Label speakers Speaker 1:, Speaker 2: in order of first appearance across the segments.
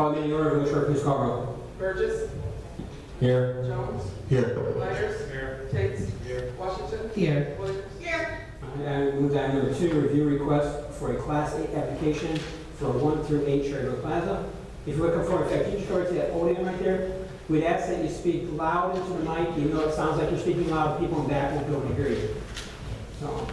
Speaker 1: Call the order, Village Clerk, please call roll.
Speaker 2: Burgess.
Speaker 3: Here.
Speaker 2: Jones.
Speaker 3: Here.
Speaker 2: Myers.
Speaker 3: Here.
Speaker 2: Tate.
Speaker 3: Here.
Speaker 2: Washington.
Speaker 1: Here.
Speaker 2: Williams. Here.
Speaker 1: And we move down to number 2, review request for a Class 8 application for 1 through 8 Cherryville Plaza. If you're looking for, in fact, can you just go to that podium right there? We'd ask that you speak loud into the mic, even though it sounds like you're speaking loud, people in back won't be able to hear you. So, all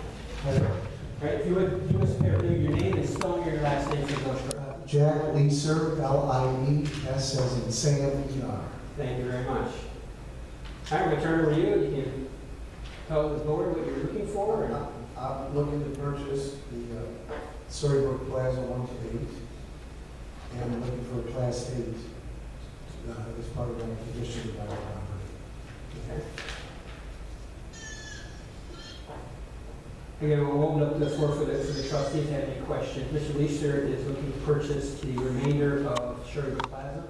Speaker 1: right, if you would do us a favor, give your name and spelling your last name for the Village Clerk.
Speaker 4: Jack Leeser, L-I-E-S as in Sam, E-R.
Speaker 1: Thank you very much. All right, I'm going to turn it over to you. You can tell the board what you're looking for. And
Speaker 4: I'm looking to purchase the Storybook Plaza 1 to 8, and I'm looking for a Class 8 as part of my condition of my property.
Speaker 1: Okay. Again, we'll open up the floor for the trustees to have any questions. Mr. Leeser is looking to purchase the remainder of Cherryville Plaza.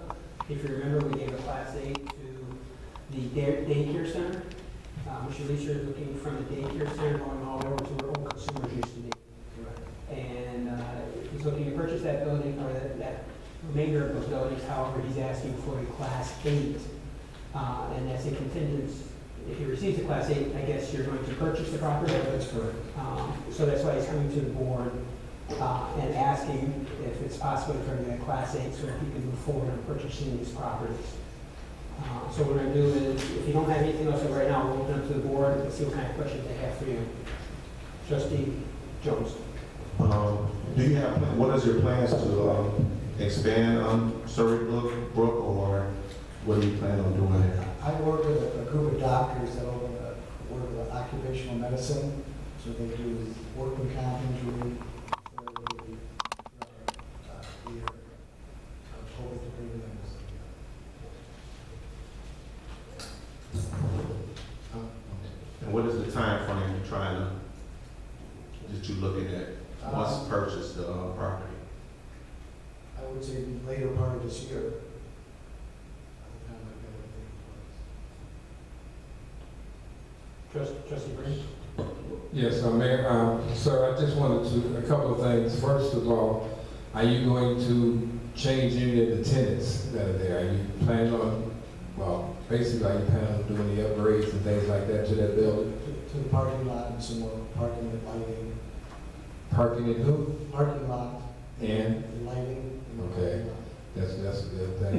Speaker 1: If you remember, we gave a Class 8 to the daycare center. Mr. Leeser is looking from the daycare center going all over to where Old Consumers used to be. And he's looking to purchase that building, or that remainder of those buildings. However, he's asking for a Class 8. And as a contingent, if he receives a Class 8, I guess you're going to purchase the property?
Speaker 4: That's correct.
Speaker 1: So that's why he's coming to the board and asking if it's possible for him to get a Class 8 so that he can move forward on purchasing these properties. So what we're going to do is, if you don't have anything else right now, we'll open up to the board and see what kind of questions they have for you. Trustee Jones.
Speaker 3: Do you have, what is your plans to expand on Surrey Brook, or what do you plan on doing there?
Speaker 4: I work with a group of doctors that work with occupational medicine, so they do workman comp injury, therapy, ear. I'm hoping to bring them.
Speaker 3: And what is the time frame you're trying to, that you're looking at once purchase the property?
Speaker 4: I would say later part of this year. By the time I get everything in place.
Speaker 1: Trustee Green.
Speaker 5: Yes, Mayor. Sir, I just wanted to, a couple of things. First of all, are you going to change any of the tenants that are there? Are you planning on, well, basically, are you planning on doing the upgrades and things like that to that building?
Speaker 4: To the parking lot and some more parking and lighting.
Speaker 5: Parking and who?
Speaker 4: Parking lot.
Speaker 5: And?
Speaker 4: The lighting. And the
Speaker 5: Okay.
Speaker 4: parking lot.
Speaker 5: That's a good thing.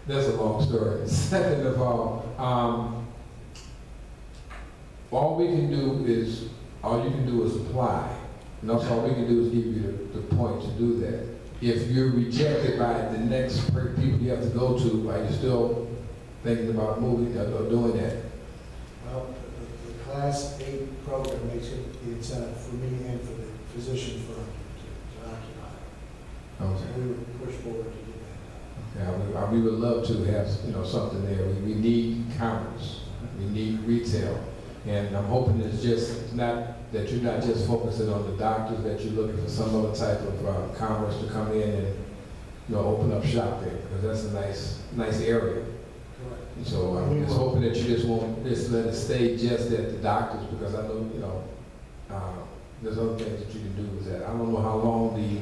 Speaker 5: That's a long story. Second of all we can do is, all you can do is apply. And that's all we can do is give you the point to do that. If you're rejected by the next people you have to go to, are you still thinking about moving or doing that?
Speaker 4: Well, the Class 8 program makes it the incentive for me and for the physician firm to occupy. So
Speaker 5: Okay.
Speaker 4: we would push forward to get that done.
Speaker 5: Yeah, we would love to have, something there. We need commerce. We need retail. And I'm hoping it's just not, that you're not just focusing on the doctors, that you're looking for some other type of commerce to come in and, open up shop there, because that's a nice area.
Speaker 4: Correct.
Speaker 5: So I'm just hoping that you just won't just let it stay just at the doctors, because I know, there's other things that you can do with that. I don't know how long the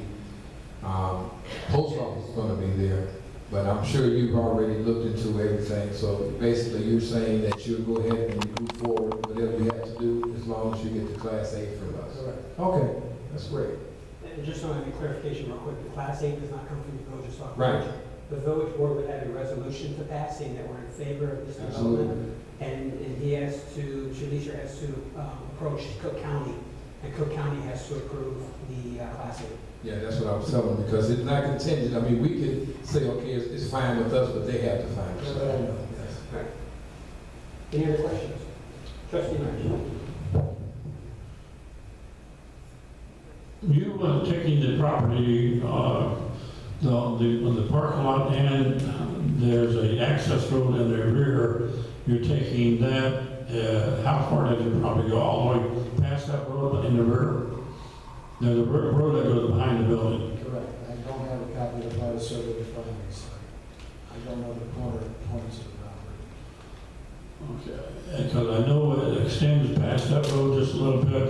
Speaker 5: post office is gonna be there, but I'm sure you've already looked into everything. So basically, you're saying that you'll go ahead and move forward, whatever you have to do, as long as you get the Class 8 from us.
Speaker 4: Correct.
Speaker 5: Okay, that's great.
Speaker 1: And just so I have a clarification real quick, the Class 8 does not come from the village of Sauk.
Speaker 5: Right.
Speaker 1: The village board would have a resolution to pass saying that we're in favor of this development. And he has to, Mr. Leeser has to approach Cook County, and Cook County has to approve the Class 8.
Speaker 5: Yeah, that's what I was telling them, because it's not contingent. I mean, we could say, okay, it's fine with us, but they have to find
Speaker 4: Yes,
Speaker 5: us.
Speaker 4: I know, yes.
Speaker 1: Right. Any other questions? Trustee Myers.
Speaker 6: You taking the property, the parking lot, and there's a access road in the rear. You're taking that. How far does it probably go? All the way past that road in the rear? There's a road that goes behind the building.
Speaker 4: Correct. I don't have a copy of the plan survey in front of me, so I don't know the corner points of the property.
Speaker 6: Okay. Because I know it extends past that road just a little bit,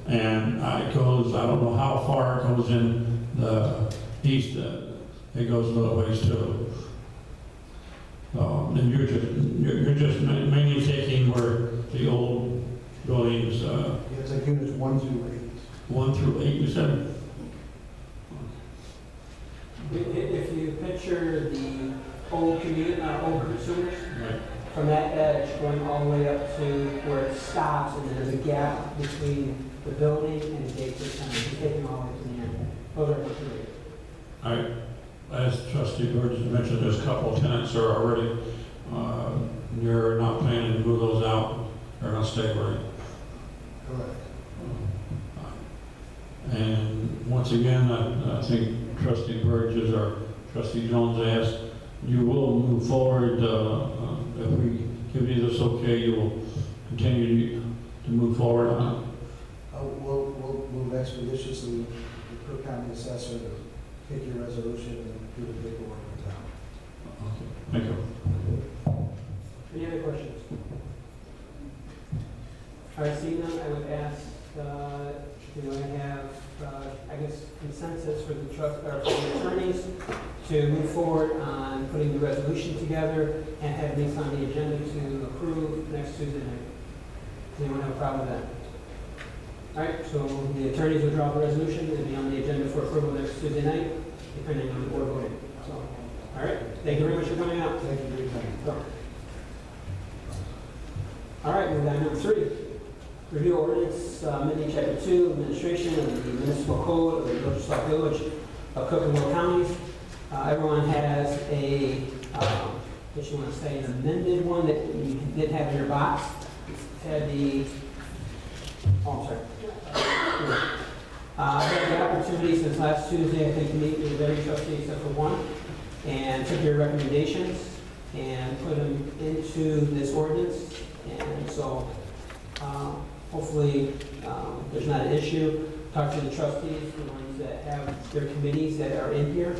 Speaker 6: and it goes, I don't know how far it goes in the east, it goes a little ways too. And you're just mainly taking where the old buildings,
Speaker 4: It's like units 1 through 8.
Speaker 6: 1 through 8, you said?
Speaker 1: If you picture the old old consumers,
Speaker 6: Right.
Speaker 1: from that edge going all the way up to where it stops, and then there's a gap between the building and the daycare center, you take them all the way to the end. Those are the three.
Speaker 6: As trustee Burgess mentioned, there's a couple of tenants that are already, you're not planning to move those out, they're gonna stay where.
Speaker 4: Correct.
Speaker 6: And once again, I think trustee Burgess or trustee Jones asked, you will move forward, if we give you this okay, you will continue to move forward on it?
Speaker 4: We'll move expeditiously, the Cook County Assessor to take your resolution and do the paperwork in town.
Speaker 6: Okay, thank you.
Speaker 1: Any other questions? All right, seeing none, I would ask, I have, I guess, consensus for the trust, or for the attorneys to move forward on putting the resolution together and have these on the agenda to approve next Tuesday night. Does anyone have a problem with that? All right, so the attorneys will draw the resolution, it'll be on the agenda for approval next Tuesday night, depending on the board voting. So, all right, thank you very much for coming out.
Speaker 4: Thank you for your time.
Speaker 1: All right, moving on to number 3. Review ordinance, amending chapter 2, administration of the municipal code of the Village of Sauk Village of Cook and Will counties. Everyone has a, what you want to say, an amended one that you did have in your box. Had the, oh, I'm sorry. I had the opportunity since last Tuesday, I think, to meet with every trustee except for one, and took your recommendations and put them into this ordinance. And so, hopefully, there's not an issue. Talk to the trustees, the ones that have their committees that are in here,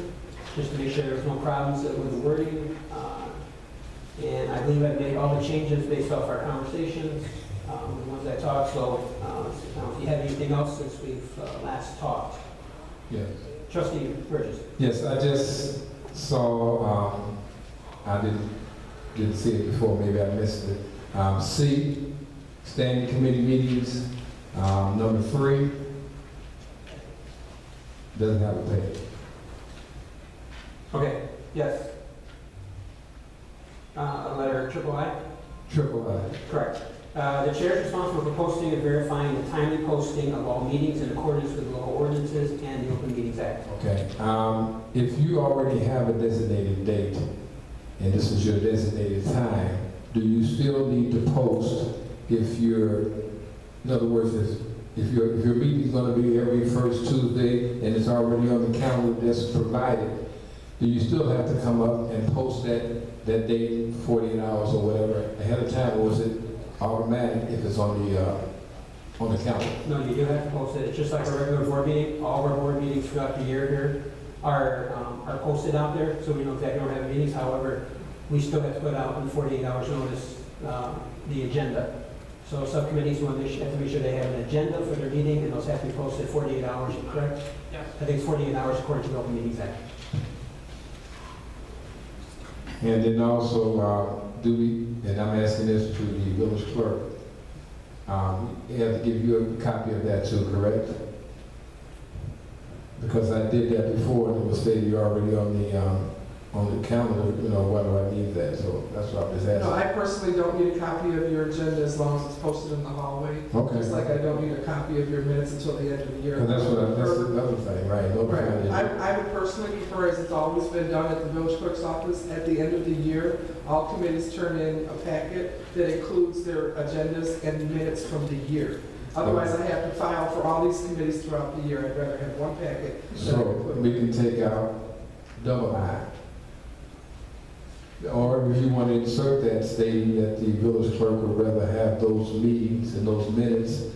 Speaker 1: just to make sure there's no problems with the wording. And I believe I've made all the changes based off our conversations, the ones I talked. So, if you have anything else since we've last talked.
Speaker 5: Yes.
Speaker 1: Trustee Burgess.
Speaker 5: Yes, I just saw, I didn't see it before, maybe I missed it. C, standing committee meetings, number 3, doesn't have a page.
Speaker 1: Okay, yes. Letter triple I?
Speaker 5: Triple I.
Speaker 1: Correct. The chair is responsible for posting and verifying the timely posting of all meetings in accordance with local ordinances and the Open Meetings Act.
Speaker 5: Okay. If you already have a designated date, and this is your designated time, do you still need to post if you're, in other words, if your meeting's going to be every first Tuesday and it's already on the calendar that's provided, do you still have to come up and post that date 48 hours or whatever ahead of time, or is it automatic if it's on the calendar?
Speaker 1: No, you do have to post it. It's just like a regular board meeting. All of our board meetings throughout the year here are posted out there, so we know exactly when we have meetings. However, we still have to put out in 48 hours notice the agenda. So subcommittees want to have to make sure they have an agenda for their meeting, and those have to be posted 48 hours, correct?
Speaker 2: Yes.
Speaker 1: I think it's 48 hours according to the Open Meetings Act.
Speaker 5: And then also, do we, and I'm asking this to the village clerk, he has to give you a copy of that too, correct? Because I did that before, and it was stated you're already on the calendar, why do I need that? So that's what I'm just asking.
Speaker 2: No, I personally don't need a copy of your agenda as long as it's posted in the hallway.
Speaker 5: Okay.
Speaker 2: Just like I don't need a copy of your minutes until the end of the year.
Speaker 5: And that's another thing, right? No
Speaker 2: Right.
Speaker 5: problem.
Speaker 2: I would personally prefer, as it's always been done at the village clerk's office, at the end of the year, all committees turn in a packet that includes their agendas and minutes from the year. Otherwise, I have to file for all these committees throughout the year. I'd rather have one packet than I
Speaker 5: So
Speaker 2: could put.
Speaker 5: we can take out double I. Or if you want to insert that stating that the village clerk would rather have those meetings and those minutes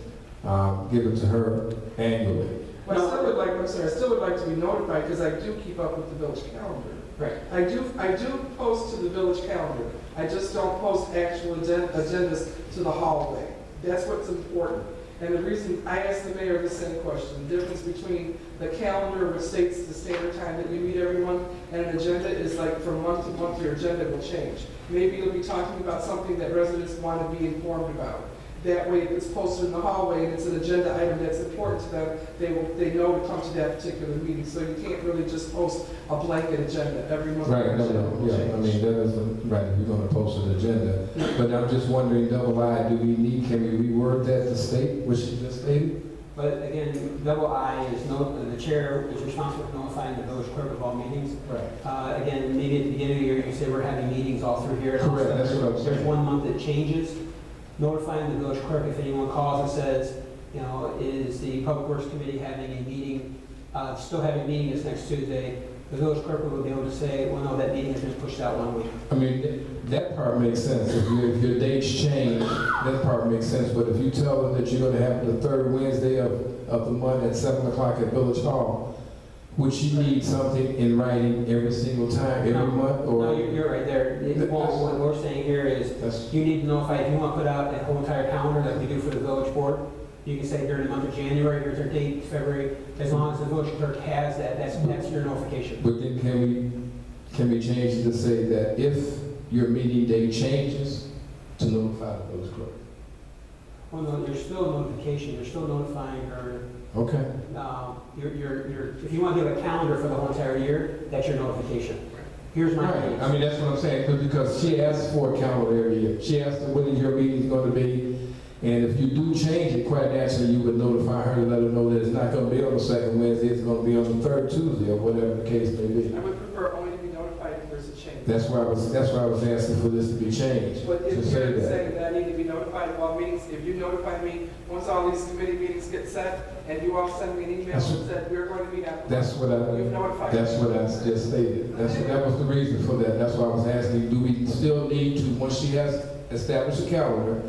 Speaker 5: given to her annually.
Speaker 2: But I still would like, I'm sorry, I still would like to be notified because I do keep up with the village calendar.
Speaker 1: Right.
Speaker 2: I do post to the village calendar. I just don't post actual agendas to the hallway. That's what's important. And the reason I asked the mayor the same question, the difference between the calendar, which states the standard time that you meet every month, and an agenda is like from month to month, your agenda will change. Maybe you'll be talking about something that residents want to be informed about. That way, if it's posted in the hallway and it's an agenda item that's important to them, they know to come to that particular meeting. So you can't really just post a blanket agenda every month.
Speaker 5: Right, yeah, I mean, that is, right, if you're gonna post an agenda. But I'm just wondering, double I, can we reword that to state what she just stated?
Speaker 1: But again, double I is the chair is responsible for notifying the village clerk of all meetings.
Speaker 5: Right.
Speaker 1: Again, maybe at the beginning of the year, you say we're having meetings all through here.
Speaker 5: Correct, that's what I'm saying.
Speaker 1: There's 1 month that changes. Notifying the village clerk if anyone calls and says, you know, is the Public Works Committee having a meeting, still having a meeting this next Tuesday, the village clerk will be able to say, well, no, that meeting has been pushed out 1 week.
Speaker 5: I mean, that part makes sense. If your dates change, that part makes sense. But if you tell them that you're gonna have the third Wednesday of the month at 7 o'clock at Village Hall, would she need something in writing every single time, every month, or?
Speaker 1: No, you're right there. What we're saying here is, you need to notify, if you want to put out a whole entire calendar like we do for the village board, you can say during the month of January, here's our date, February, as long as the village clerk has that, that's your notification.
Speaker 5: But then can we change it to say that if your meeting date changes, to notify the village clerk?
Speaker 1: Well, no, there's still a notification, you're still notifying her.
Speaker 5: Okay.
Speaker 1: If you want to give a calendar for the whole entire year, that's your notification. Here's my
Speaker 5: Right.
Speaker 1: date.
Speaker 5: I mean, that's what I'm saying, because she asks for a calendar every year. She asks when is your meeting going to be, and if you do change it, quite naturally, you would notify her to let her know that it's not going to be on the second Wednesday, it's going to be on the third Tuesday, or whatever the case may be.
Speaker 2: I would prefer only to be notified if there's a change.
Speaker 5: That's why I was asking for this to be changed,
Speaker 2: But
Speaker 5: to
Speaker 2: if
Speaker 5: say
Speaker 2: you're
Speaker 5: that.
Speaker 2: saying that I need to be notified of all meetings, if you notify me, once all these committee meetings get set, and you all send me an email
Speaker 5: That's
Speaker 2: that said, we're going to meet after.
Speaker 5: That's what
Speaker 2: You've notified me.
Speaker 5: That's what I just stated. That was the reason for that. That's why I was asking, do we still need to, once she has established a calendar,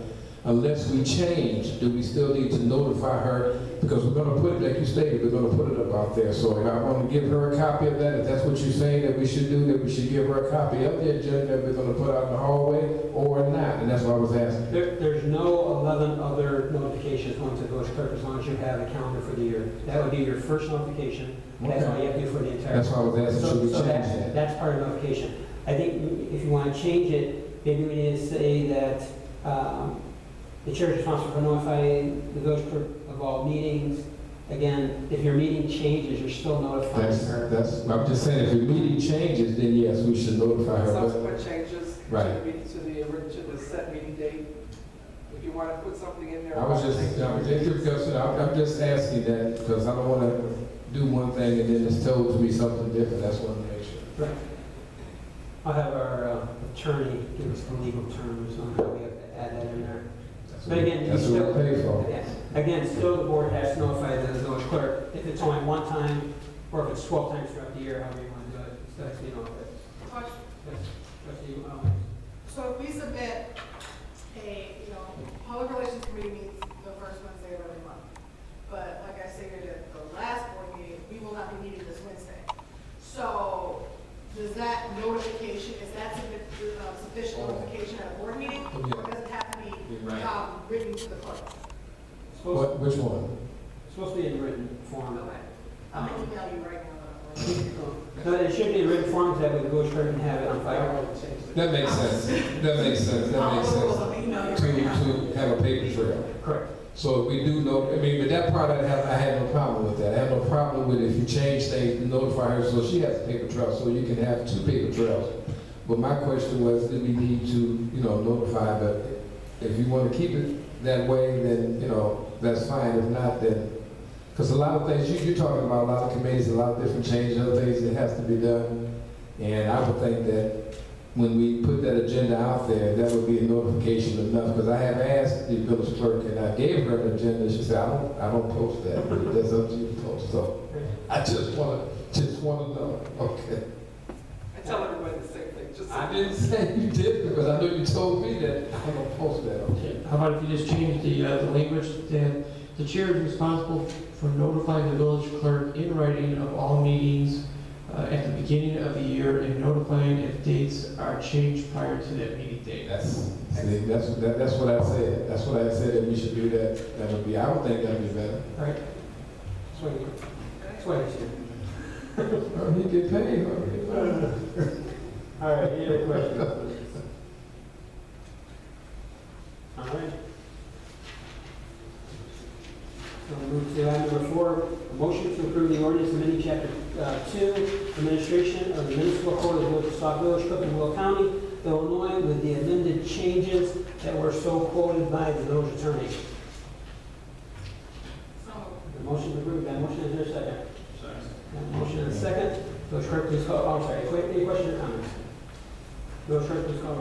Speaker 5: unless we change, do we still need to notify her? Because we're gonna put it, like you stated, we're gonna put it up out there. So if I want to give her a copy of that, if that's what you're saying that we should do, that we should give her a copy of the agenda that we're gonna put out in the hallway, or not? And that's what I was asking.
Speaker 1: There's no 11 other notifications going to the village clerk as long as you have a calendar for the year. That would be your first notification. That's all you have to do for the entire.
Speaker 5: That's why I was asking, should we
Speaker 1: So
Speaker 5: change that?
Speaker 1: that's part of notification. I think if you want to change it, maybe we need to say that the chair is responsible for notifying the village clerk of all meetings. Again, if your meeting changes, you're still notifying her.
Speaker 5: I'm just saying, if your meeting changes, then yes, we should notify her. But-
Speaker 2: Subsequent changes
Speaker 5: Right.
Speaker 2: to the set meeting date. If you want to put something in there.
Speaker 5: I'm just asking that because I don't want to do one thing and then it's told to me something different. That's what I want to make sure.
Speaker 1: Right. I'll have our attorney give us the legal terms on how we have to add that in there. But again,
Speaker 5: That's
Speaker 1: you
Speaker 5: what we pay for.
Speaker 1: Again, still the board has to notify the village clerk if it's only 1 time or if it's 12 times throughout the year, however you want to do it. Still has to be notified.
Speaker 7: Question.
Speaker 1: Yes. Trustee,
Speaker 7: So if we submit public relations committee meets the first Wednesday of every month, but like I stated at the last board meeting, we will not be meeting this Wednesday. So does that notification, is that sufficient notification at a board meeting?
Speaker 5: Oh, yeah.
Speaker 7: Or does it have to be
Speaker 5: Right.
Speaker 7: written to the clerk?
Speaker 5: Which one?
Speaker 1: It's supposed to be in written form.
Speaker 7: Okay. I'm going to email you right now.
Speaker 1: No, it should be in written form so that way the village clerk can have it on file.
Speaker 5: That makes sense. That makes sense. That makes sense. To have a paper trail.
Speaker 1: Correct.
Speaker 5: So if we do know, I mean, but that part I had no problem with that. I have no problem with if you change things, notify her so she has a paper trail, so you can have 2 paper trails. But my question was, do we need to, notify, but if you want to keep it that way, then, that's fine. If not, then, because a lot of things, you're talking about a lot of committees, a lot of different changes, other things that has to be done. And I would think that when we put that agenda out there, that would be a notification enough, because I have asked the village clerk and I gave her an agenda, she said, I don't post that, but that's up to you to post, so I just want to know, okay.
Speaker 2: I tell everybody the same thing, just.
Speaker 5: I didn't say you did, because I know you told me that I don't post that, okay.
Speaker 8: How about if you just change the language that the chair is responsible for notifying the village clerk in writing of all meetings at the beginning of the year and notifying if dates are changed prior to that meeting date.
Speaker 5: That's what I said. That's what I said, that we should do that. That would be, I would think that would be better.
Speaker 1: All right. That's why he's here.
Speaker 5: Or he get paid.
Speaker 1: All right, any other questions? All right. So we'll move to item number 4, a motion to approve the ordinance amending chapter 2, administration of the municipal code of the Village of Sauk Village, Cook and Will County, Illinois, with the amended changes that were so quoted by the village attorney. The motion is approved. That motion, is there a second? Second. Motion and a second. Village clerk, please call. Oh, I'm sorry. Any questions or comments? Village clerk, please call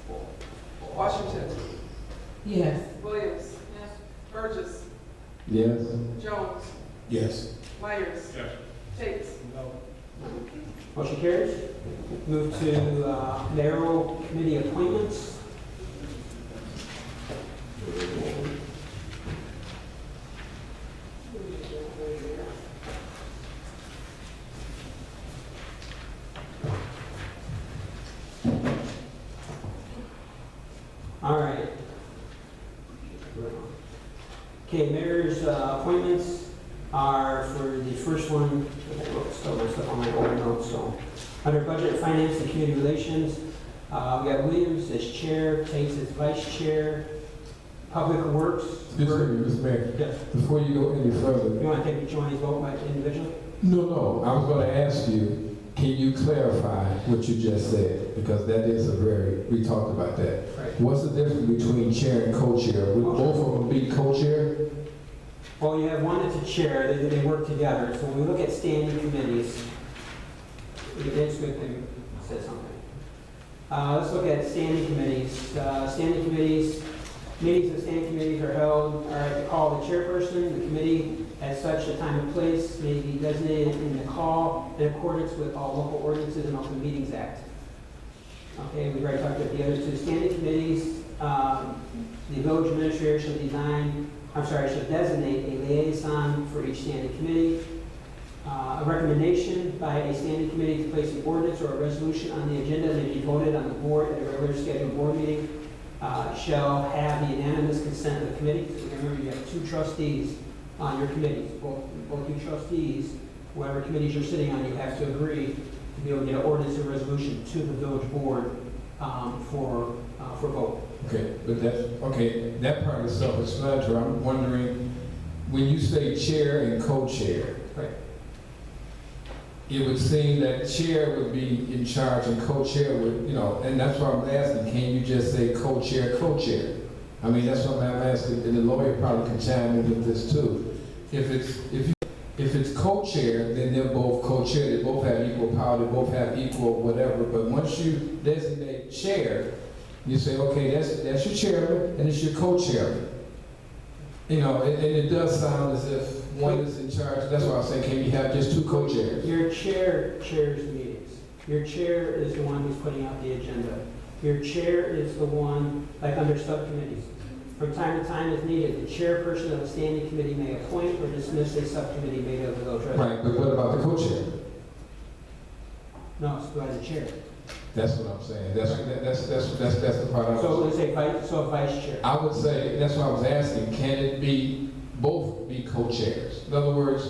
Speaker 1: roll.
Speaker 2: Washington,
Speaker 8: Yes.
Speaker 2: Williams. Yes. Burgess,
Speaker 5: Yes.
Speaker 2: Jones,
Speaker 3: Yes.
Speaker 2: Myers.
Speaker 6: Yes.
Speaker 2: Tate.
Speaker 1: Motion carries. Move to mayoral committee appointments. All right. Okay, mayor's appointments are for the first one. I wrote still my stuff on my old notes. So, under budget, finance, and community relations, we have Williams as chair, Tate as vice chair, public works.
Speaker 5: Excuse me, Mr. Mayor.
Speaker 1: Yes.
Speaker 5: Before you go any further,
Speaker 1: You want to take each one of these vote by individual?
Speaker 5: no, I was going to ask you, can you clarify what you just said? Because that is we talked about that.
Speaker 1: Right.
Speaker 5: What's the difference between chair and co-chair? Would both of them be co-chair?
Speaker 1: Well, you have one that's a chair, they work together. So when we look at standing committees, it's good to say something. Let's look at standing committees. Standing committees, meetings of standing committees are held, to call the chairperson. The committee, as such, the time and place may be designated in the call in accordance with all local ordinances and Open Meetings Act. Okay, we've already talked about the other two standing committees. The village administrator should designate a liaison for each standing committee. A recommendation by a standing committee to place an ordinance or a resolution on the agenda may be voted on the board at a regular scheduled board meeting. Shall have the unanimous consent of the committee. So remember, you have 2 trustees on your committees. Both you trustees, whatever committees you're sitting on, you have to agree to be able to get an ordinance or resolution to the village board for vote.
Speaker 5: Okay, but that part of the self-explanatory. I'm wondering, when you say chair and co-chair,
Speaker 1: Right.
Speaker 5: it would seem that chair would be in charge and co-chair would, and that's why I'm asking, can you just say co-chair, co-chair? I mean, that's what I'm asking, and the lawyer probably can chime in with this too. If it's co-chair, then they're both co-chair, they both have equal power, they both have equal whatever, but once you designate chair, you say, okay, that's your chairman and it's your co-chairman. And it does sound as if one is in charge. That's why I was saying, can you have just 2 co-chairs?
Speaker 1: Your chair chairs the meetings. Your chair is the one who's putting out the agenda. Your chair is the one, like under subcommittees. From time to time, as needed, the chairperson of a standing committee may appoint or dismiss a subcommittee made up of those residents.
Speaker 5: Right, but what about the co-chair?
Speaker 1: No, it's by the chair.
Speaker 5: That's what I'm saying. That's the part I was.
Speaker 1: So let's say vice chair.
Speaker 5: I would say, that's what I was asking, can it be, both be co-chairs? In other words,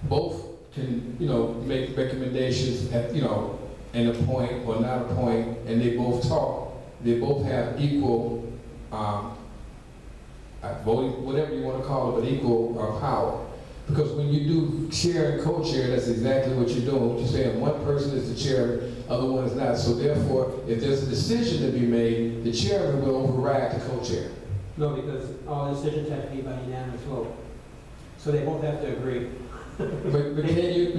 Speaker 5: both can, make recommendations at, and appoint or not appoint, and they both talk. They both have equal, voting, whatever you want to call it, but equal power. Because when you do chair and co-chair, that's exactly what you're doing. What you're saying, one person is the chair, other one is not. So therefore, if there's a decision to be made, the chairman will override the co-chair.
Speaker 1: No, because all decisions have to be by unanimous vote. So they both have to agree.
Speaker 5: But can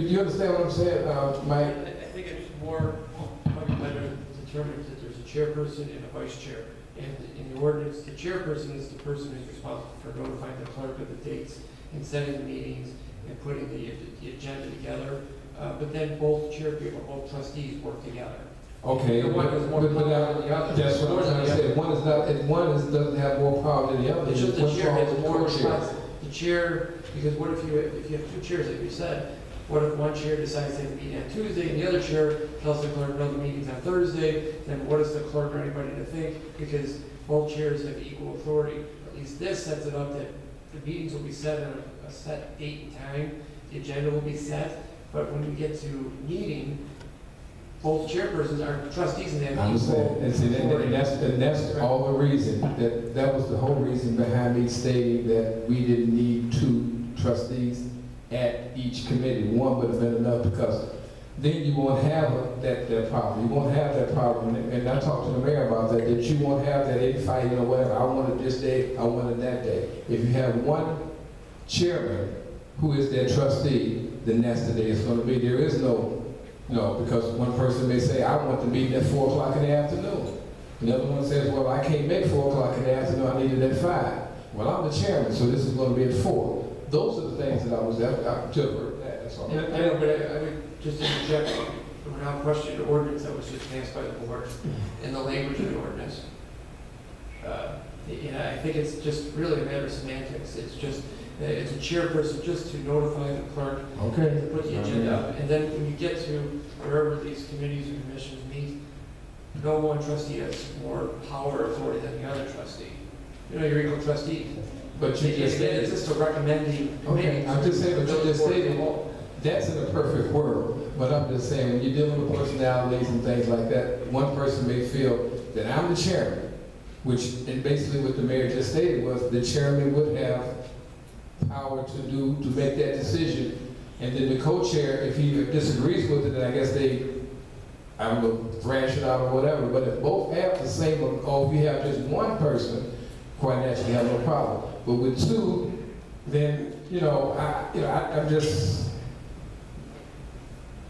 Speaker 5: you understand what I'm saying, Mike?
Speaker 8: I think it's more, probably better determined that there's a chairperson and a vice chair. And in the ordinance, the chairperson is the person who's responsible for notifying the clerk of the dates and setting the meetings and putting the agenda together. But then both chair people, both trustees work together.
Speaker 5: Okay,
Speaker 8: One is more
Speaker 5: but
Speaker 8: power than the other.
Speaker 5: that's what I'm trying to say. Doesn't have more power than the other.
Speaker 8: It's just the
Speaker 5: What's
Speaker 8: chair
Speaker 5: wrong
Speaker 8: has
Speaker 5: with
Speaker 8: more
Speaker 5: co-chair?
Speaker 8: responsibility. The chair, because what if you have 2 chairs, like you said, What if one chair decides to have a meeting on Tuesday and the other chair tells the clerk, no, the meeting's on Thursday? Then what does the clerk or anybody to think? Because both chairs have equal authority. At least this sets it up that the meetings will be set on a set date and time. The agenda will be set. But when we get to meeting, both chairpersons are trustees and they
Speaker 5: I
Speaker 8: have
Speaker 5: understand,
Speaker 8: equal
Speaker 5: and see, and that's all the reason, that was the whole reason behind me stating that we didn't need 2 trustees at each committee. One would have been enough, because then you won't have that problem. You won't have that problem, and I talked to the mayor about that you won't have that infighting or whatever. I wanted this day, I wanted that day. If you have one chairman who is their trustee, then that's the day it's going to be. There is no, because one person may say, I want the meeting at 4 o'clock in the afternoon. Another one says, well, I can't make 4 o'clock in the afternoon, I need it at 5. Well, I'm the chairman, so this is going to be at 4. Those are the things that I took for that, that's all.
Speaker 8: I know, but I would just interject, without question, the ordinance that was just passed by the board and the language of the ordinance. I think it's just really a matter of semantics. It's just, it's a chairperson just to notify the clerk,
Speaker 5: Okay.
Speaker 8: to put the agenda up. And then when you get to wherever these committees or commissions meet, no one trustee has more power or authority than the other trustee. You know, you're equal trustees.
Speaker 5: But you just
Speaker 8: It's
Speaker 5: stated,
Speaker 8: just a recommending.
Speaker 5: okay, I'm just saying, but you just stated,
Speaker 8: Well,
Speaker 5: that's in a perfect world. But I'm just saying, when you're dealing with personalities and things like that, one person may feel that I'm the chairman, which, and basically what the mayor just stated was the chairman would have power to make that decision. And then the co-chair, if he disagrees with it, then I guess I don't know, thrash it out or whatever. But if both have the same, or if you have just one person, quite naturally you have no problem. But with 2, then, I'm just,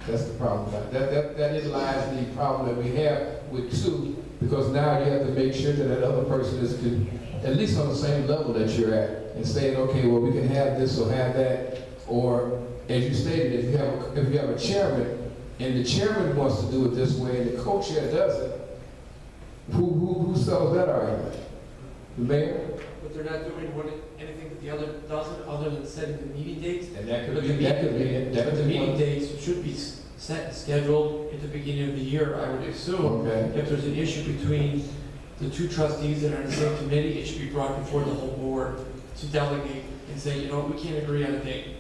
Speaker 5: that's the problem. That is lies the problem that we have with 2, because now you have to make sure that that other person is at least on the same level that you're at, and saying, okay, well, we can have this or have that, or as you stated, if you have a chairman, and the chairman wants to do it this way, and the co-chair does it, who sells that argument? The mayor?
Speaker 8: But they're not doing anything that the other doesn't, other than setting the meeting dates.
Speaker 5: And that could
Speaker 8: But
Speaker 5: be,
Speaker 8: the
Speaker 5: that could be it. That
Speaker 8: But
Speaker 5: could
Speaker 8: the
Speaker 5: be
Speaker 8: meeting
Speaker 5: one.
Speaker 8: dates should be set and scheduled at the beginning of the year, I would assume.
Speaker 5: Okay.
Speaker 8: If there's an issue between the 2 trustees that are in the same committee, it should be brought before the whole board to delegate and say, you know, we can't agree on a date.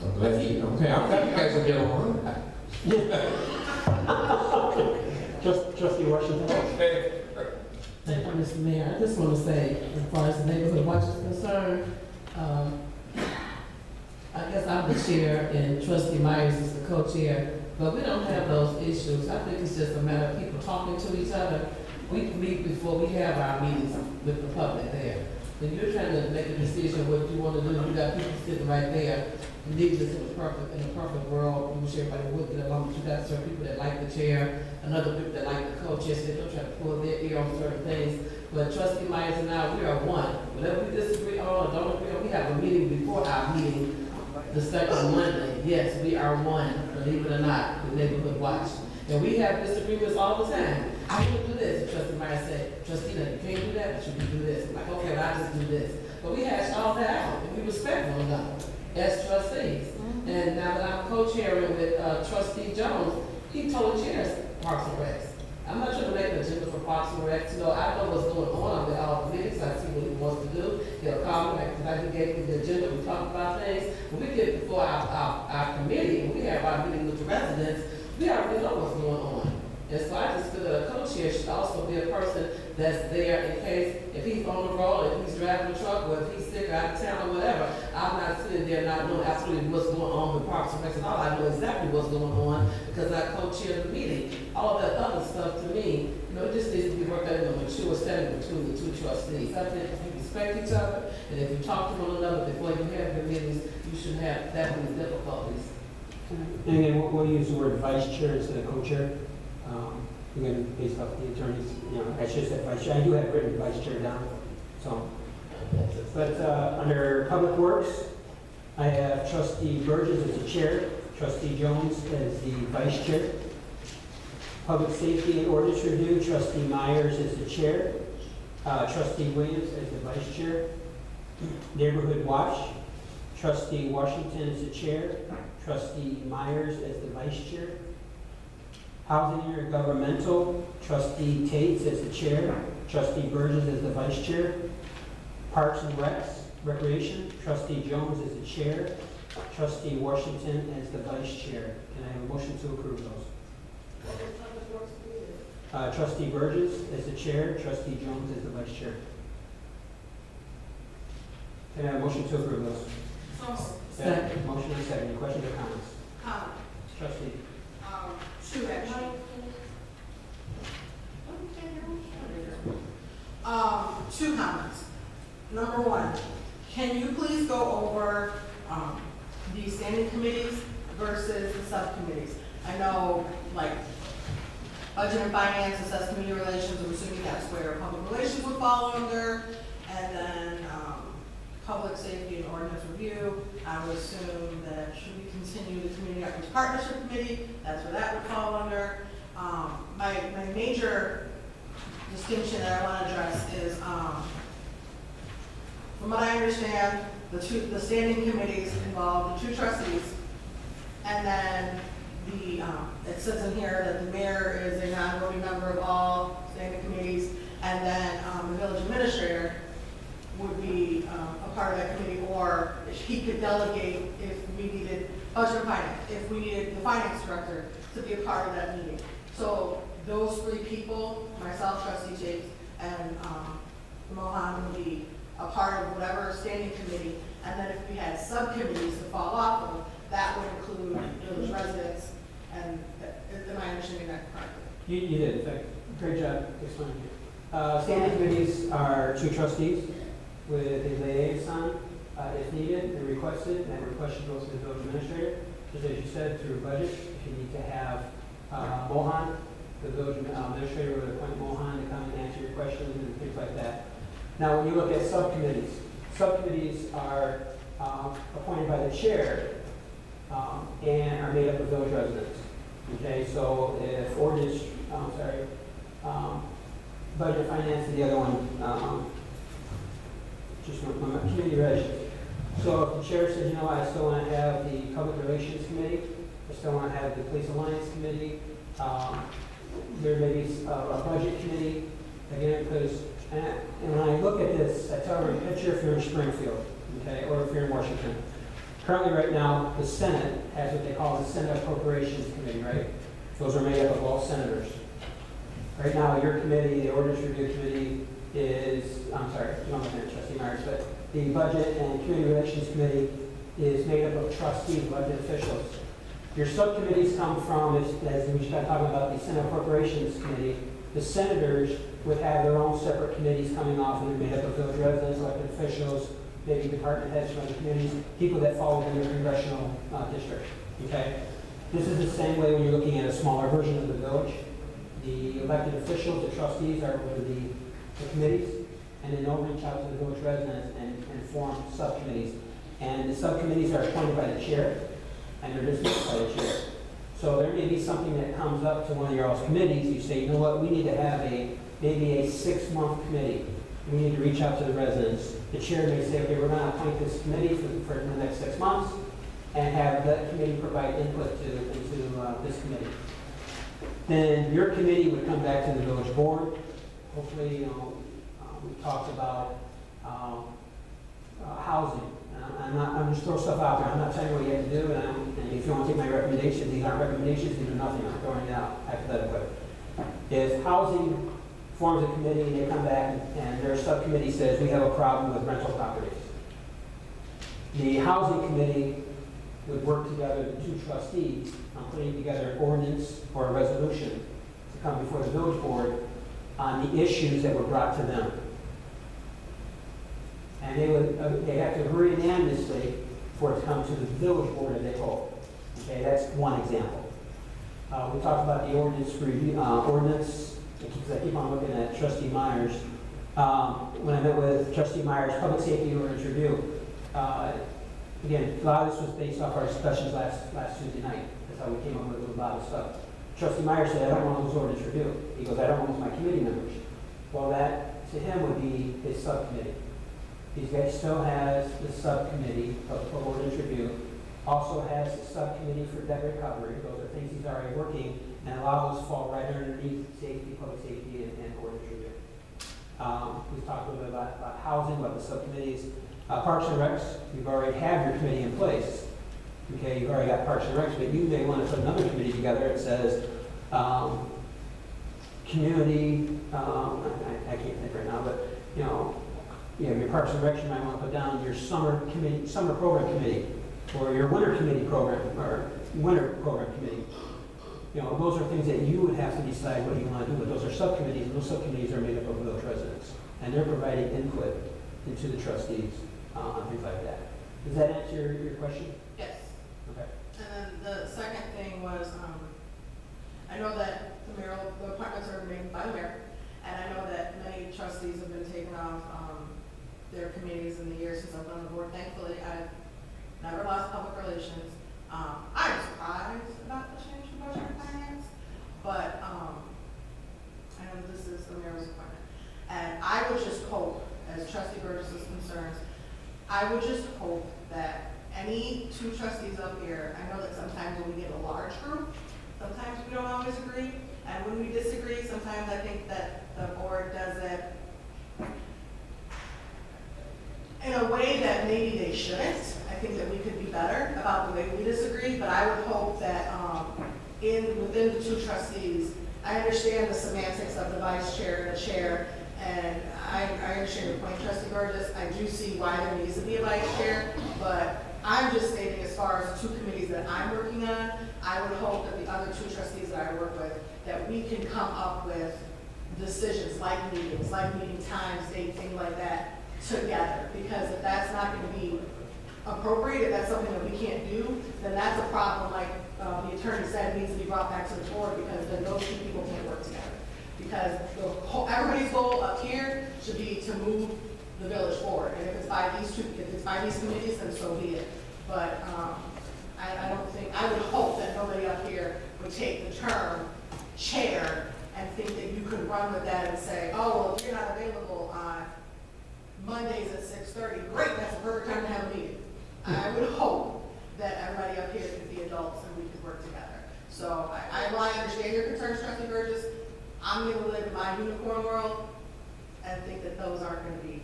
Speaker 5: I'm glad you, okay, I'm glad you guys will get along.
Speaker 1: Trustee Washington?
Speaker 9: Thank you, Mr. Mayor. I just want to say, as far as the neighborhood watch is concerned, I guess I'm the chair and Trustee Myers is the co-chair, but we don't have those issues. I think it's just a matter of people talking to each other. We meet before we have our meetings with the public there. When you're trying to make a decision what you want to do, you got people sitting right there. Indeed, this in a perfect world, we wish everybody would get along, but you got certain people that like the chair, another people that like the co-chair, so they don't try to pull their ear on certain things. But Trustee Myers and I, we are one. Whatever we disagree on or don't agree on, we have a meeting before our meeting, the second Monday. Yes, we are one, believe it or not, the neighborhood watch. And we have disagreements all the time. I want to do this. Trustee Myers said, Trustina, you can't do that, but you can do this. I'm like, okay, well, I'll just do this. But we hash all that out, and we respect one another as trustees. And now that I'm co-chairing with Trustee Jones, he totally chairs Parks and Recs. I'm not trying to make an agenda for Parks and Recs. You know, I know what's going on with all the meetings. I see what he wants to do. He'll call me, like tonight he gave me the agenda, we talk about things. When we get before our committee, when we have our meeting with the residents, we already know what's going on. And so I just feel that a co-chair should also be a person that's there in case, if he's on the road, if he's driving a truck, or if he's sick or out of town or whatever. I'm not sitting there not knowing absolutely what's going on with Parks and Rec, and all I know exactly what's going on because I co-chair the meeting. All that other stuff to me, you know, it just needs to be worked out in a mature setting between the 2 trustees. I think if you respect each other, and if you talk to one another before you have your meetings, you shouldn't have that many difficulties.
Speaker 1: And again, we'll use the word vice chair instead of co-chair. Again, based off the attorneys, you know, I should say vice chair. I do have written vice chair down. So, but under Public Works, I have Trustee Burgess as the chair, Trustee Jones as the vice chair. Public Safety and Ordinance Review, Trustee Myers as the chair, Trustee Williams as the vice chair. Neighborhood Watch, Trustee Washington is the chair. Trustee Myers is the vice chair. Housing and Governmental, Trustee Tates is the chair. Trustee Burgess is the vice chair. Parks and Recreation, Trustee Jones is the chair. Trustee Washington is the vice chair. Can I have a motion to approve those? Trustee Burgess is the chair. Trustee Jones is the vice chair. Can I have a motion to approve those?
Speaker 9: Second.
Speaker 1: Motion and second. Any questions or comments? Trustee.
Speaker 7: Two actually. Two comments. Number one, can you please go over the standing committees versus the subcommittees? I know, like, budget and finance, assess community relations, I'm assuming that's where public relations would fall under, and then public safety and ordinance review, I would assume that should we continue the community outreach partnership committee, that's where that would fall under. My major distinction that I want to address is, from what I understand, the standing committees involve the two trustees, and then it says in here that the mayor is a non-voting member of all standing committees, and then the village administrator would be a part of that committee, or he could delegate if we needed budget and finance, if we needed the finance director to be a part of that meeting. So those three people, myself, Trustee Tate, and Mohan would be a part of whatever standing committee, and then if we had subcommittees to fall off of, that would include village residents, and am I understanding that correctly?
Speaker 1: You did, in fact. Great job explaining it. Standing committees are two trustees with a liaison if needed and requested, and that request should go to the village administrator. Just as you said, through budget, if you need to have Mohan, the village administrator would appoint Mohan to come and answer your questions and things like that. Now, when you look at subcommittees, subcommittees are appointed by the chair and are made up of village residents. Okay, so if ordinance, budget, finance, and the other one, just one community relations. So if the chair says, you know, I still want to have the public relations committee, I still want to have the police alliance committee, there may be a budget committee, again, because, and when I look at this, I tell you, picture if you're in Springfield, okay, or if you're in Washington. Currently, right now, the Senate has what they call the Senate Appropriations Committee, right? Those are made up of all senators. Right now, your committee, the Ordinance Review Committee, is, I'm sorry, you don't have to Trustee Myers, but the Budget and Community Relations Committee is made up of trustees, elected officials. Your subcommittees come from, as we started talking about the Senate Appropriations Committee, the senators would have their own separate committees coming off, and they're made up of village residents, elected officials, maybe department heads from other communities, people that fall within your congressional district, okay? This is the same way when you're looking at a smaller version of the village. The elected officials, the trustees, are with the committees, and then they'll reach out to the village residents and form subcommittees. And the subcommittees are appointed by the chair, and they're dismissed by the chair. So there may be something that comes up to one of your all's committees, you say, you know what, we need to have maybe a 6-month committee. We need to reach out to the residents. The chair may say, okay, we're going to appoint this committee for the next 6 months, and have that committee provide input into this committee. Then your committee would come back to the village board. Hopefully, you know, we talked about housing. I'm just throwing stuff out there. I'm not telling you what you have to do, and if you want to take my recommendations, these aren't recommendations, these are nothing. I'm throwing it out hypothetically. If housing forms a committee and they come back and their subcommittee says we have a problem with rental properties, the housing committee would work together, the two trustees, on putting together an ordinance or a resolution to come before the village board on the issues that were brought to them. And they have to agree unanimously for it to come to the village board as a whole. Okay, that's one example. We talked about the ordinance review, I keep on looking at Trustee Myers. When I met with Trustee Myers, Public Safety Ordinance Review, again, a lot of this was based off our discussions last Tuesday night. That's how we came up with a lot of stuff. Trustee Myers said, I don't want to lose ordinance review. He goes, I don't want to lose my committee members. Well, that, to him, would be his subcommittee. These guys still has the subcommittee of ordinance review, also has the subcommittee for debt recovery. Those are things he's already working, and a lot of those fall right underneath safety, public safety, and ordinance review. We've talked a little bit about housing, about the subcommittees. Parks and Recs, you've already have your committee in place. Okay, you've already got Parks and Recs, but you may want to put another committee together that says, community, I can't think right now, but, you know, your Parks and Rec, you might want to put down your summer committee, summer program committee, or your winter committee program, or winter program committee. You know, those are things that you would have to decide what you want to do, but those are subcommittees, and those subcommittees are made up of village residents, and they're providing input into the trustees on things like that. Does that answer your question?
Speaker 7: Yes.
Speaker 1: Okay.
Speaker 7: And then the second thing was, I know that the appointments are made by the mayor, and I know that many trustees have been taken off their committees in the years since I've been on the board. Thankfully, I've never lost public relations. I'm surprised about the change in budget and finance, but I know that this is the mayor's appointment. And I would just hope, as Trustee Burgess is concerned, I would just hope that any two trustees up here, I know that sometimes when we get a large group, sometimes we don't always agree, and when we disagree, sometimes I think that the board does it in a way that maybe they shouldn't. I think that we could be better about the way we disagree, but I would hope that within the two trustees, I understand the semantics of the vice chair and the chair, and I understand your point, Trustee Burgess. I do see why there needs to be a vice chair, but I'm just stating as far as the two committees that I'm working on, I would hope that the other two trustees that I work with, that we can come up with decisions like meetings, like meeting times, dates, things like that together. Because if that's not going to be appropriate, if that's something that we can't do, then that's a problem, like the attorney said, needs to be brought back to the board, because then those two people can't work together. Because everybody's goal up here should be to move the village forward. And if it's by these committees, then so be it. But I don't think, I would hope that nobody up here would take the term chair and think that you could run with that and say, oh, well, if you're not available on Mondays at 6:30, great, that's a perfect time to have a meeting. I would hope that everybody up here could be adults and we could work together. So I understand your concerns, Trustee Burgess. I'm going to live in my unicorn world and think that those aren't going to be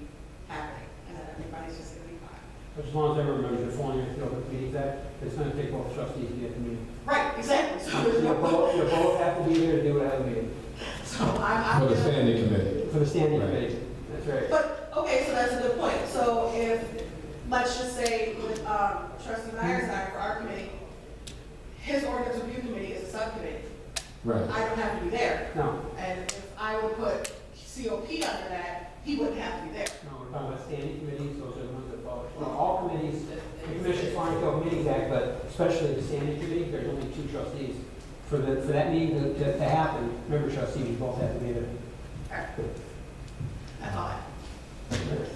Speaker 7: happening, and that everybody's just going to be fine.
Speaker 1: But as long as everyone remembers you're following the Open Meetings Act, it's going to take both trustees to get the meeting.
Speaker 7: Right, exactly. So there's
Speaker 1: You
Speaker 7: no
Speaker 1: both have to be there to do it at a meeting.
Speaker 7: So I'm
Speaker 5: For the
Speaker 7: gonna-
Speaker 5: standing committee.
Speaker 1: For the standing
Speaker 5: Right.
Speaker 1: committee, that's right.
Speaker 7: But, okay, so that's a good point. So if, let's just say with Trustee Myers and I, for our committee, his ordinance review committee is a subcommittee.
Speaker 5: Right.
Speaker 7: I don't have to be there.
Speaker 1: No,
Speaker 7: And if I would put COP under that, he wouldn't have to be there.
Speaker 1: no, we're talking about standing committees, those are the ones that follow. Well, all committees, the commission's fine with the Open Meetings Act, but especially the standing committee, there's only two trustees. For that meeting to happen, member trustees, you both have to be there.
Speaker 7: All right. That's all I have.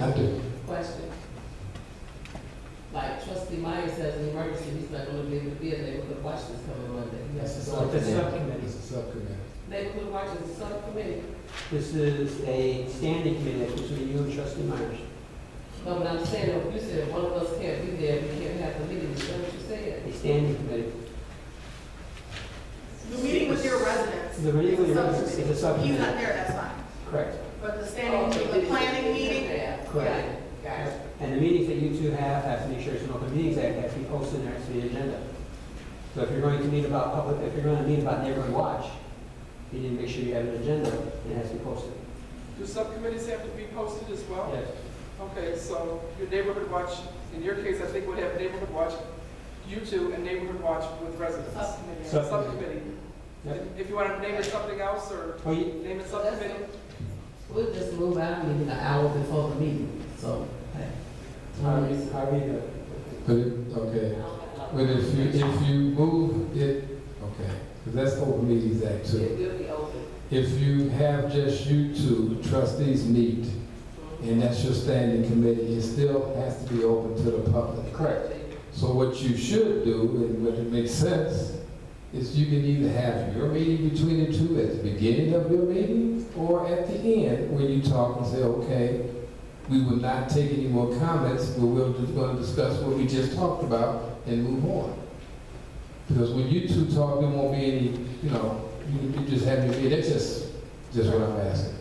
Speaker 5: I do.
Speaker 9: Question. Like Trustee Myers says an emergency, he's not gonna be able to be in there with the watch this coming Monday. He has to go.
Speaker 1: It's a subcommittee.
Speaker 5: It's a subcommittee.
Speaker 9: Neighborhood watch is a subcommittee.
Speaker 1: This is a standing committee that's between you and trustee Myers.
Speaker 9: No, but I'm saying, if you said one of us can't be there, we can't have the meeting, is that what you said?
Speaker 1: A standing committee.
Speaker 7: The meeting with your residents.
Speaker 1: The meeting with your residents is a
Speaker 7: He's
Speaker 1: subcommittee.
Speaker 7: not there, that's fine.
Speaker 1: Correct.
Speaker 7: But the standing, the planning meeting,
Speaker 1: Correct.
Speaker 9: Got it.
Speaker 1: And the meetings that you two have to make sure it's an Open Meetings Act, have to be posted next to the agenda. So if you're going to meet about if you're going to meet about neighborhood watch, you need to make sure you have an agenda and it has to be posted.
Speaker 2: Do subcommittees have to be posted as well?
Speaker 1: Yes.
Speaker 2: Okay, so your neighborhood watch, in your case, I think would have neighborhood watch, you two, and neighborhood watch with residents.
Speaker 7: subcommittee.
Speaker 2: Subcommittee.
Speaker 1: Yep.
Speaker 2: If you want to name it something else, or
Speaker 1: Oh, you,
Speaker 2: name it subcommittee,
Speaker 9: We'll just move our meeting an hour before the meeting, so, hey.
Speaker 1: how you do it.
Speaker 5: But okay, but if you move it, okay, because that's Open Meetings Act too.
Speaker 9: It will be open.
Speaker 5: If you have just you two trustees meet, and that's your standing committee, it still has to be open to the public.
Speaker 1: Correct.
Speaker 5: So what you should do, and what it makes sense, is you can either have your meeting between the two at the beginning of your meeting or at the end when you talk and say, okay, we will not take any more comments, but we're just going to discuss what we just talked about and move on. Because when you two talk, there won't be any, you just have your meeting. That's just what I'm asking.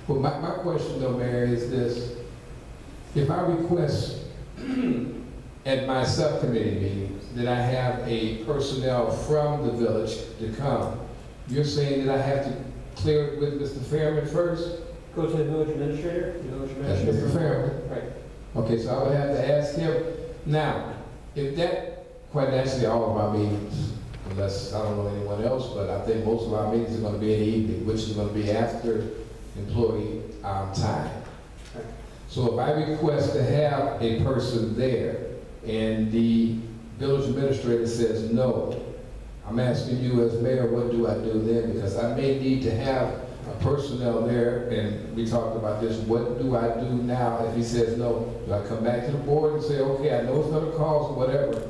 Speaker 5: Well, my question though, Mary, is this. If I request at my subcommittee meeting that I have a personnel from the village to come, you're saying that I have to clear it with Mr. Fairman first?
Speaker 1: Go to the village administrator,
Speaker 5: That's Mr. Fairman.
Speaker 1: Right.
Speaker 5: Okay, so I would have to ask him. Now, if that, quite naturally, all of our meetings, unless I don't know anyone else, but I think most of our meetings are going to be in the evening, which is going to be after employee time.
Speaker 1: Right.
Speaker 5: So if I request to have a person there and the village administrator says no, I'm asking you as mayor, what do I do then? Because I may need to have a personnel there, and we talked about this, what do I do now if he says no? Do I come back to the board and say, okay, I know it's gonna cause whatever?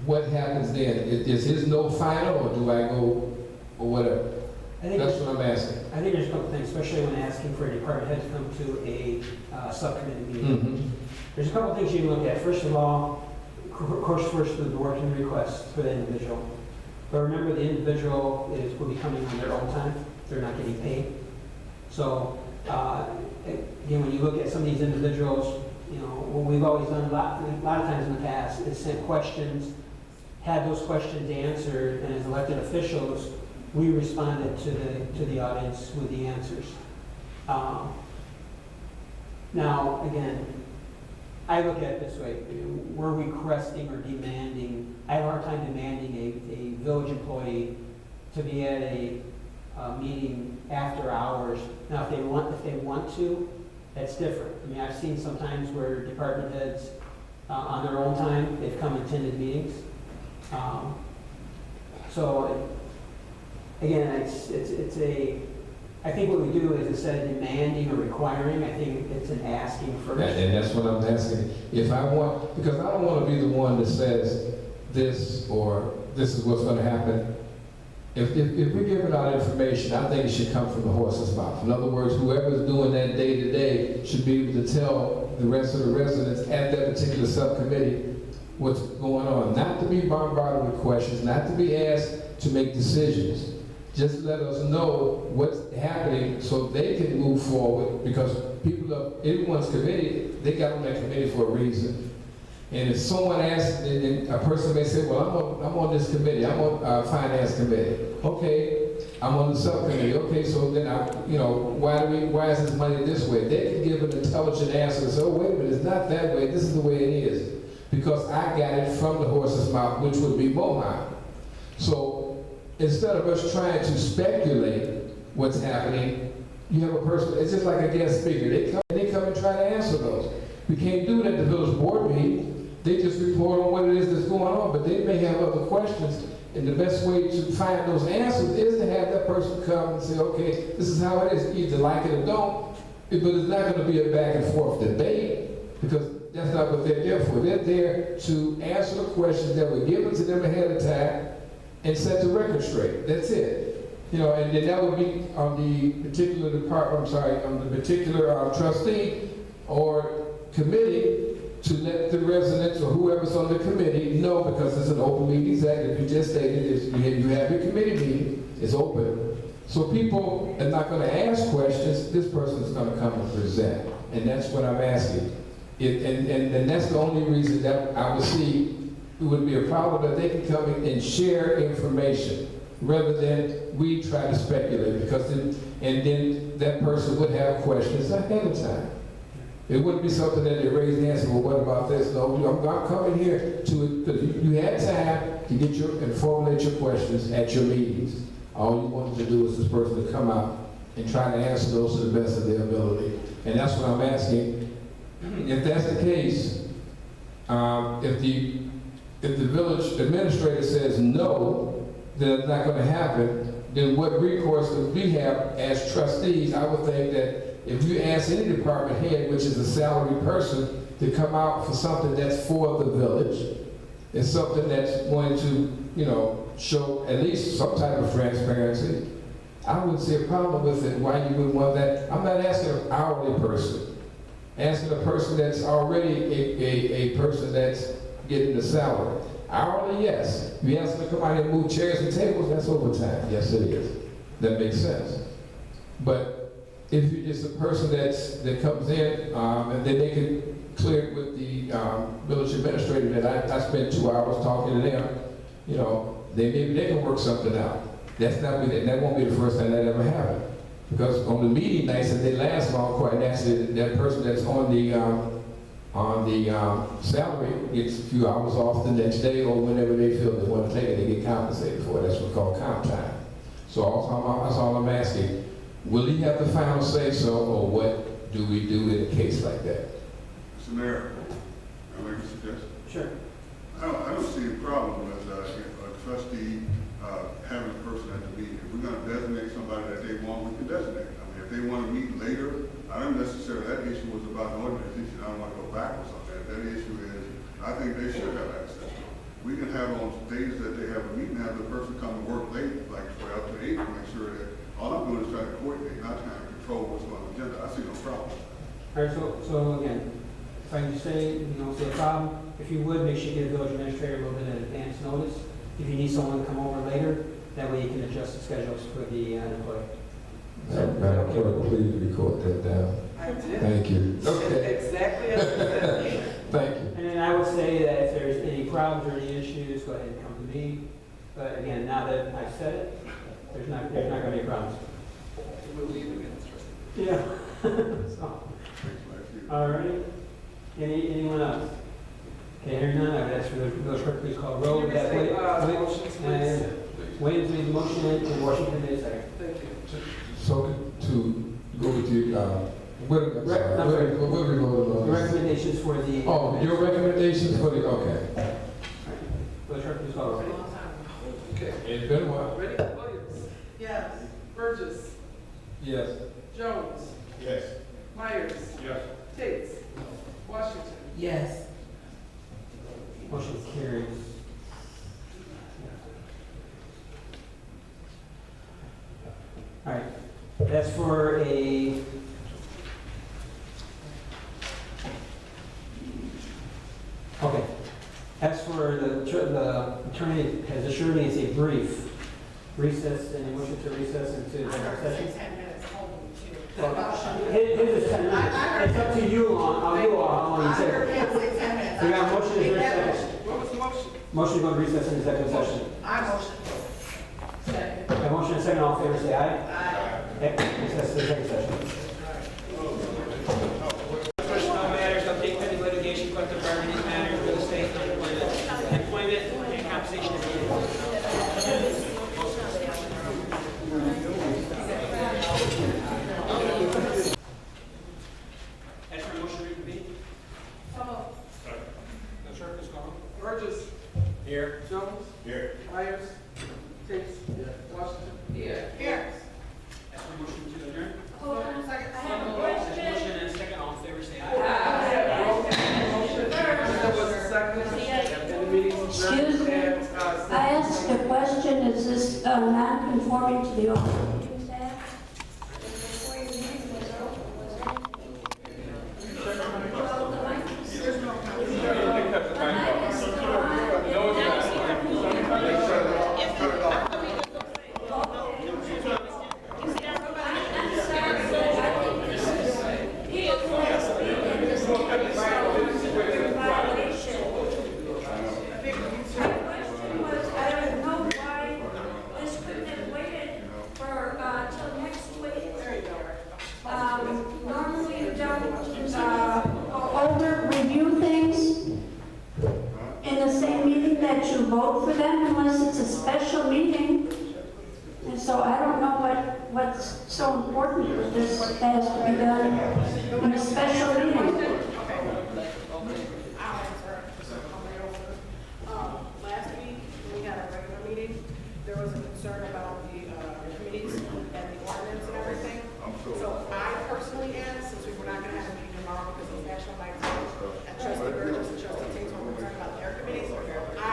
Speaker 5: What happens then? Is his no final, or do I go, or whatever? That's what I'm asking.
Speaker 1: I think there's a couple things, especially when asking for a department head to come to a subcommittee meeting.
Speaker 5: Mm-hmm.
Speaker 1: There's a couple things you can look at. First of all, of course, first the board can request for the individual. But remember, the individual will be coming on their own time. They're not getting paid. So, again, when you look at some of these individuals, what we've always done a lot of times in the past is sent questions, had those questions answered, and as elected officials, we responded to the audience with the answers. Now, again, I look at it this way: we're requesting or demanding. I have a hard time demanding a village employee to be at a meeting after hours. Now, if they want to, that's different. I mean, I've seen sometimes where department heads, on their own time, they've come and attended meetings. So, again, I think what we do is instead of demanding or requiring, I think it's an asking first.
Speaker 5: And that's what I'm asking. If I want, because I don't want to be the one that says this or this is what's going to happen. If we're giving out information, I think it should come from the horse's mouth. In other words, whoever's doing that day to day should be able to tell the rest of the residents at that particular subcommittee what's going on. Not to be bombarded with questions, not to be asked to make decisions. Just let us know what's happening so they can move forward, because people of everyone's committee, they got on that committee for a reason. And if someone asks, and a person may say, well, I'm on this committee, I'm on finance committee. Okay, I'm on the subcommittee. Okay, so then why is this money this way? They can give an intelligent answer and say, oh, wait a minute, it's not that way, this is the way it is. Because I got it from the horse's mouth, which would be Mohan. So instead of us trying to speculate what's happening, you have a person, it's just like a guest speaker. They come and try to answer those. We can't do that at the village board meeting. They just report on what it is that's going on, but they may have other questions. And the best way to find those answers is to have that person come and say, okay, this is how it is. Either like it or don't. But it's not going to be a back and forth debate, because that's not what they're there for. They're there to answer the questions that were given to them ahead of time and set the record straight. That's it. And then that would be on the particular on the particular trustee or committee to let the residents or whoever's on the committee know, because it's an open meetings act. If you just stated is you have your committee meeting, it's open. So people are not going to ask questions, this person is going to come and present. And that's what I'm asking. And that's the only reason that I would see it would be a problem, that they can come in and share information rather than we try to speculate, because then that person would have questions ahead of time. It wouldn't be something that they raise the answer, well, what about this? No, I'm coming here to it because you had time to get and formulate your questions at your meetings. All you wanted to do was this person to come out and try to answer those to the best of their ability. And that's what I'm asking. If that's the case, if the village administrator says no, that it's not going to happen, then what recourse do we have as trustees? I would think that if you ask any department head, which is a salaried person, to come out for something that's for the village, It's something that's going to, you know, show at least some type of transparency. I wouldn't see a problem with it, why you wouldn't want that. I'm not asking an hourly person, asking a person that's already a person that's getting the salary. Hourly, yes. If you ask them to come out and move chairs and tables, that's overtime. Yes, it is. That makes sense. But if you're just a person that comes in, and then they can clear it with the village administrator that I spent 2 hours talking to them, you know, maybe they can work something out. That won't be the first time that ever happened. Because on the meeting nights, if they last long, quite naturally, that person that's on the salary gets a few hours off the next day or whenever they feel they want to take it, they get compensated for it. That's what's called comp time. So that's all I'm asking. Will he have the final say so, or what do we do in a case like that?
Speaker 10: Mr. Mayor, I'd like to suggest.
Speaker 1: Sure.
Speaker 10: I don't see a problem with a trustee having a person at the meeting. If we're going to designate somebody that they want, we can designate. I mean, if they want to meet later, I don't necessarily, that issue was about an ordinance issue. I don't want to go backwards on that. That issue is, I think they should have access to it. We can have on days that they have a meeting, have the person come to work late, like 12 to 8, to make sure that all I'm doing is trying to coordinate, not trying to control what's on the agenda. I see no problem.
Speaker 1: All right, so again, if I can just say, you know, say a problem, if you would, make sure you give the village administrator a little bit of advance notice. If you need someone to come over later, that way you can adjust the schedules for the employee.
Speaker 5: Madam Clerk, please record that down.
Speaker 2: I did.
Speaker 5: Thank you. Okay.
Speaker 2: Exactly as you said.
Speaker 5: Thank you.
Speaker 1: And then I would say that if there's any problems or any issues, go ahead and come to me. But again, now that I've said it, there's not gonna be problems. Yeah. So, all right. Anyone else? Okay, hearing none, I would ask for those clerk, please call roll.
Speaker 2: You can say, motions, please.
Speaker 1: Williams made the motion and Washington made a second.
Speaker 2: Thank you.
Speaker 5: So to go with you, what are we
Speaker 1: The
Speaker 5: voting on?
Speaker 1: recommendations for the.
Speaker 5: Oh, your recommendations for the, okay.
Speaker 1: Those clerk, please call roll.
Speaker 2: Okay.
Speaker 5: It's been a while.
Speaker 2: Ready? Williams. Yes. Burgess.
Speaker 5: Yes.
Speaker 2: Jones.
Speaker 3: Yes.
Speaker 2: Myers.
Speaker 3: Yes.
Speaker 2: Tate. Washington.
Speaker 9: Yes.
Speaker 1: Motion carries. All right, that's for a, okay. As for the attorney has assured me it's a brief recess, and a motion to recess into executive session.
Speaker 7: 10 minutes only, too.
Speaker 1: Well, his is 10 minutes. It's up to you on you all, how long you
Speaker 7: I heard
Speaker 1: take.
Speaker 7: him say 10 minutes.
Speaker 1: We got a motion, is there a second?
Speaker 2: What was the motion?
Speaker 1: Motion to go to recess into executive session.
Speaker 7: I motion.
Speaker 1: A motion and second, all in favor, say aye.
Speaker 7: Aye.
Speaker 1: Okay, recess to executive session. Personnel matters, update pending litigation, collective bargaining matters, real estate, employment, and compensation. As for motion to reconvene. The clerk is gone.
Speaker 2: Burgess.
Speaker 1: Here.
Speaker 2: Jones.
Speaker 3: Here.
Speaker 2: Myers. Tate. Washington.
Speaker 9: Here.
Speaker 7: Here.
Speaker 1: As for motion to adjourn.
Speaker 7: Hold on a second.
Speaker 11: I have a question.
Speaker 1: Motion and second, all in favor, say aye.
Speaker 2: Motion. There was a second. And the meeting's adjourned
Speaker 11: Excuse me?
Speaker 2: at,
Speaker 11: I asked a question, is this non-conforming to the Open Meetings Act? Before your meeting was over, was it? Normally you don't over review things in the same meeting that you vote for them unless it's a special meeting. And so I don't know what's so important with this that has to be done in a special meeting.
Speaker 7: Last week, when we had our regular meeting, there was a concern about the committees and the ordinance and everything. So I personally asked, since we were not gonna have a meeting tomorrow because of National Night Out, and Trustee Burgess and Trustee Tate were concerned about their committees, I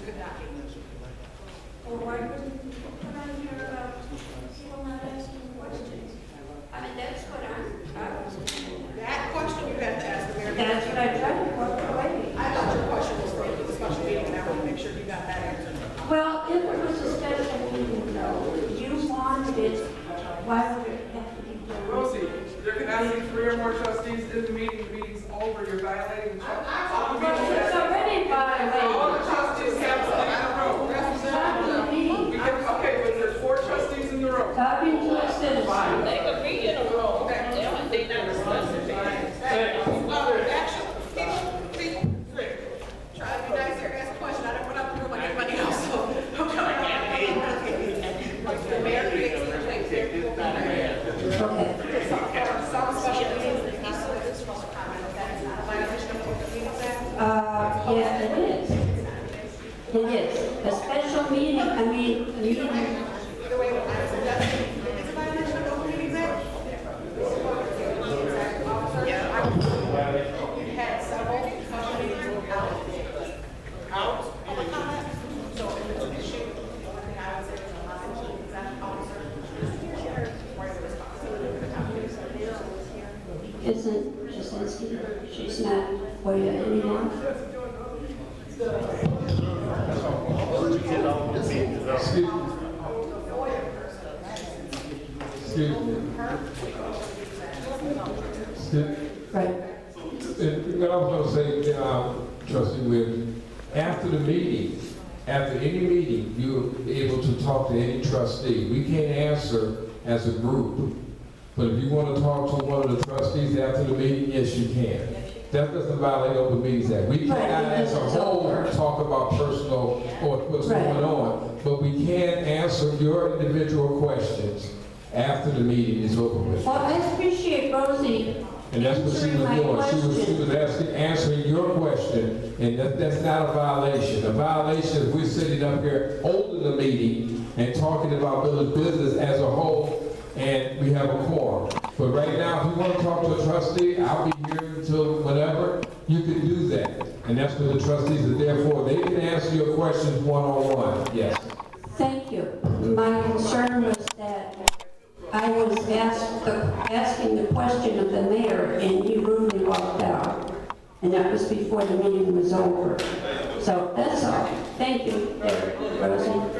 Speaker 7: could not be.
Speaker 11: Or why couldn't you put on here about people not asking questions? I mean, that's what I was thinking.
Speaker 7: That question you have to ask the mayor.
Speaker 11: That's what I tried to put away.
Speaker 7: I thought your question was for the special meeting, and I want to make sure you got that answer.
Speaker 11: Well, if it was a special meeting, though, you wanted it, why would it have to be done?
Speaker 2: Rosie, there cannot be 3 or more trustees in the meeting's over, you're violating.
Speaker 11: But it's already
Speaker 2: All
Speaker 11: violated.
Speaker 2: the trustees have to leave the room.
Speaker 11: Stop the meeting.
Speaker 2: Okay, but there's 4 trustees in the room.
Speaker 11: Talking to a citizen.
Speaker 9: They could be in a row, they not discussing things.
Speaker 7: Try to be nice here, ask a question, I didn't put up the room like anybody else, so I'm coming out. The mayor creates the place,
Speaker 11: Okay.
Speaker 7: some special meetings, it's not so it's supposed to comment, that is not a violation of the Open Meetings Act.
Speaker 11: Yeah, it is. It is. A special meeting, I mean, a meeting.
Speaker 7: Either way, what I'm suggesting, it's a violation of the Open Meetings Act. We've had several special meetings without public comment, so if it's an issue, the only thing I would say is a non-official executive officer, or the responsibility of the topic.
Speaker 11: Isn't Jasinski, she's not for you anymore?
Speaker 5: Excuse me.
Speaker 11: Right.
Speaker 5: What I was going to say, Trustee Williams, after the meeting, after any meeting, you're able to talk to any trustee. We can't answer as a group, but if you want to talk to one of the trustees after the meeting, yes, you can. That doesn't violate Open Meetings Act. We cannot as a whole talk about personal or what's going on, but we can answer your individual questions after the meeting is over with.
Speaker 11: Well, I appreciate Rosie
Speaker 5: And that's what she
Speaker 11: answering
Speaker 5: was
Speaker 11: my
Speaker 5: doing. She was
Speaker 11: question.
Speaker 5: answering your question, and that's not a violation. A violation is we're sitting up here holding the meeting and talking about village business as a whole, and we have a quorum. But right now, if you want to talk to a trustee, I'll be here until whatever, you can do that. And that's what the trustees are there for. They can answer your questions one-on-one, yes.
Speaker 11: Thank you. My concern was that I was asking the question of the mayor, and he rudely walked out. And that was before the meeting was over. So that's all. Thank you, Rosie.